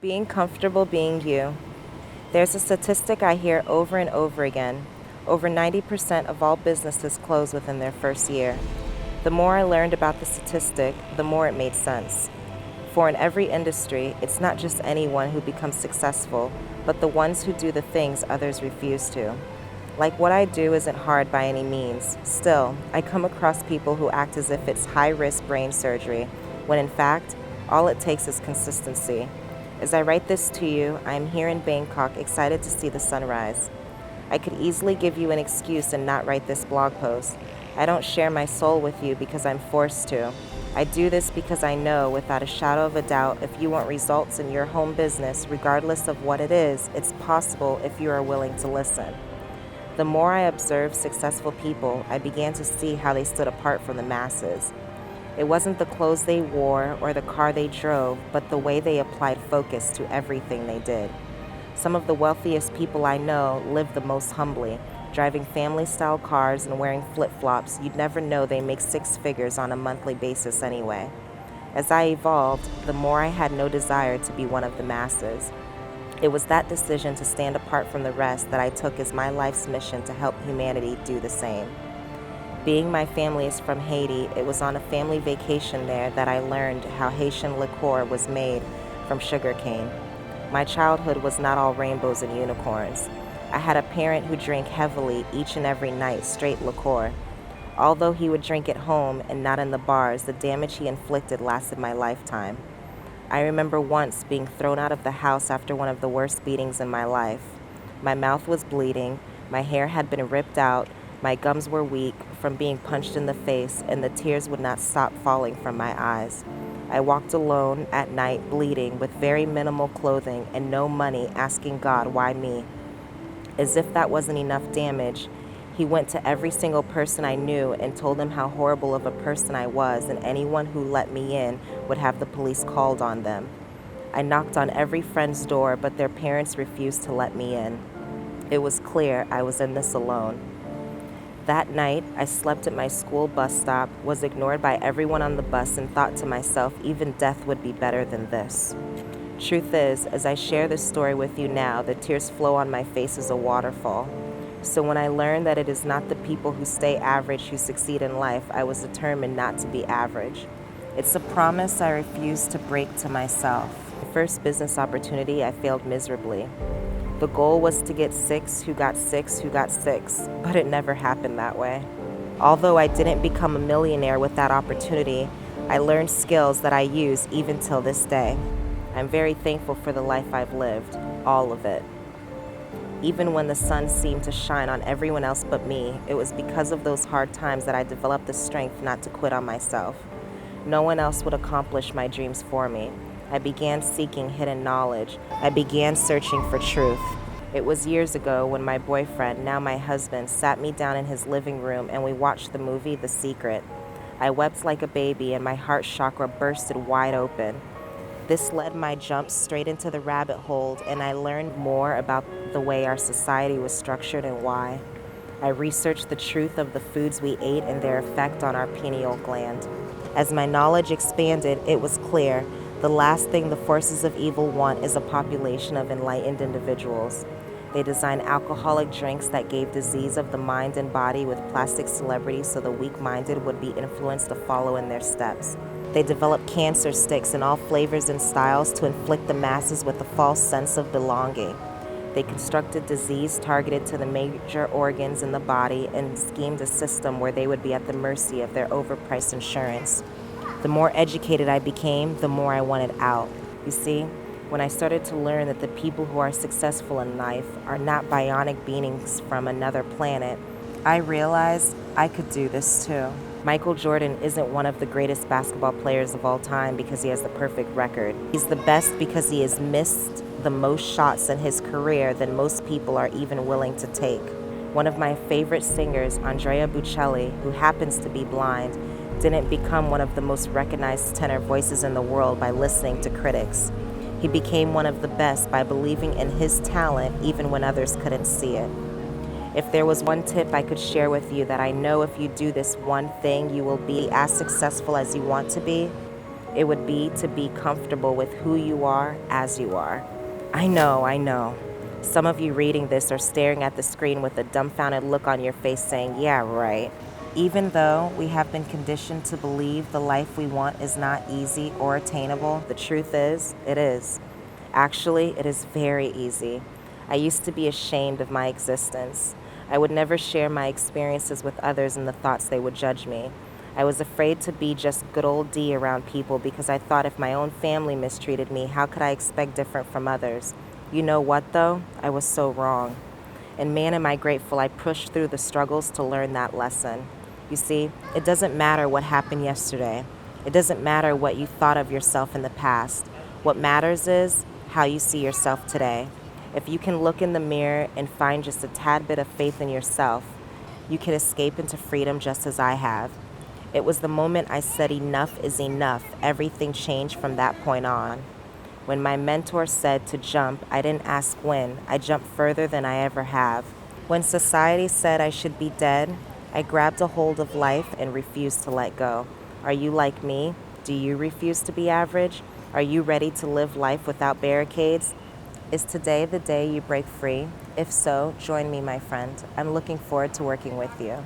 Being comfortable being you. There's a statistic I hear over and over again. Over 90% of all businesses close within their first year. The more I learned about the statistic, the more it made sense. For in every industry, it's not just anyone who becomes successful, but the ones who do the things others refuse to. Like what I do isn't hard by any means. Still, I come across people who act as if it's high-risk brain surgery, when in fact, all it takes is consistency. As I write this to you, I am here in Bangkok, excited to see the sunrise. I could easily give you an excuse and not write this blog post. I don't share my soul with you because I'm forced to. I do this because I know, without a shadow of a doubt, if you want results in your home business, regardless of what it is, it's possible if you are willing to listen. The more I observed successful people, I began to see how they stood apart from the masses. It wasn't the clothes they wore or the car they drove, but the way they applied focus to everything they did. Some of the wealthiest people I know live the most humbly, driving family-style cars and wearing flip-flops. You'd never know they make six figures on a monthly basis anyway. As I evolved, the more I had no desire to be one of the masses. It was that decision to stand apart from the rest that I took as my life's mission to help humanity do the same. Being my family is from Haiti, it was on a family vacation there that I learned how Haitian liqueur was made from sugarcane. My childhood was not all rainbows and unicorns. I had a parent who drank heavily each and every night, straight liqueur. Although he would drink at home and not in the bars, the damage he inflicted lasted my lifetime. I remember once being thrown out of the house after one of the worst beatings in my life. My mouth was bleeding, my hair had been ripped out, my gums were weak from being punched in the face, and the tears would not stop falling from my eyes. I walked alone at night, bleeding, with very minimal clothing and no money, asking God, why me? As if that wasn't enough damage, he went to every single person I knew and told them how horrible of a person I was, and anyone who let me in would have the police called on them. I knocked on every friend's door, but their parents refused to let me in. It was clear I was in this alone. That night, I slept at my school bus stop, was ignored by everyone on the bus, and thought to myself, even death would be better than this. Truth is, as I share this story with you now, the tears flow on my face as a waterfall. So when I learned that it is not the people who stay average who succeed in life, I was determined not to be average. It's a promise I refuse to break to myself. My first business opportunity, I failed miserably. The goal was to get six who got six who got six, but it never happened that way. Although I didn't become a millionaire with that opportunity, I learned skills that I use even till this day. I'm very thankful for the life I've lived, all of it. Even when the sun seemed to shine on everyone else but me, it was because of those hard times that I developed the strength not to quit on myself. No one else would accomplish my dreams for me. I began seeking hidden knowledge. I began searching for truth. It was years ago when my boyfriend, now my husband, sat me down in his living room and we watched the movie The Secret. I wept like a baby and my heart chakra bursted wide open. This led my jump straight into the rabbit hole, and I learned more about the way our society was structured and why. I researched the truth of the foods we ate and their effect on our pineal gland. As my knowledge expanded, it was clear the last thing the forces of evil want is a population of enlightened individuals. They designed alcoholic drinks that gave disease of the mind and body with plastic celebrities so the weak-minded would be influenced to follow in their steps. They developed cancer sticks in all flavors and styles to inflict the masses with a false sense of belonging. They constructed disease targeted to the major organs in the body and schemed a system where they would be at the mercy of their overpriced insurance. The more educated I became, the more I wanted out. You see, when I started to learn that the people who are successful in life are not bionic beings from another planet, I realized I could do this too. Michael Jordan isn't one of the greatest basketball players of all time because he has the perfect record. He's the best because he has missed the most shots in his career than most people are even willing to take. One of my favorite singers, Andrea Bocelli, who happens to be blind, didn't become one of the most recognized tenor voices in the world by listening to critics. He became one of the best by believing in his talent even when others couldn't see it. If there was one tip I could share with you that I know if you do this one thing, you will be as successful as you want to be, it would be to be comfortable with who you are as you are. I know. Some of you reading this are staring at the screen with a dumbfounded look on your face saying, yeah, right. Even though we have been conditioned to believe the life we want is not easy or attainable, the truth is, it is. Actually, it is very easy. I used to be ashamed of my existence. I would never share my experiences with others in the thoughts they would judge me. I was afraid to be just good old D around people because I thought if my own family mistreated me, how could I expect different from others? You know what, though? I was so wrong. And man, am I grateful I pushed through the struggles to learn that lesson. You see, it doesn't matter what happened yesterday. It doesn't matter what you thought of yourself in the past. What matters is how you see yourself today. If you can look in the mirror and find just a tad bit of faith in yourself, you can escape into freedom just as I have. It was the moment I said enough is enough, everything changed from that point on. When my mentor said to jump, I didn't ask when. I jumped further than I ever have. When society said I should be dead, I grabbed a hold of life and refused to let go. Are you like me? Do you refuse to be average? Are you ready to live life without barricades? Is today the day you break free? If so, join me, my friend. I'm looking forward to working with you.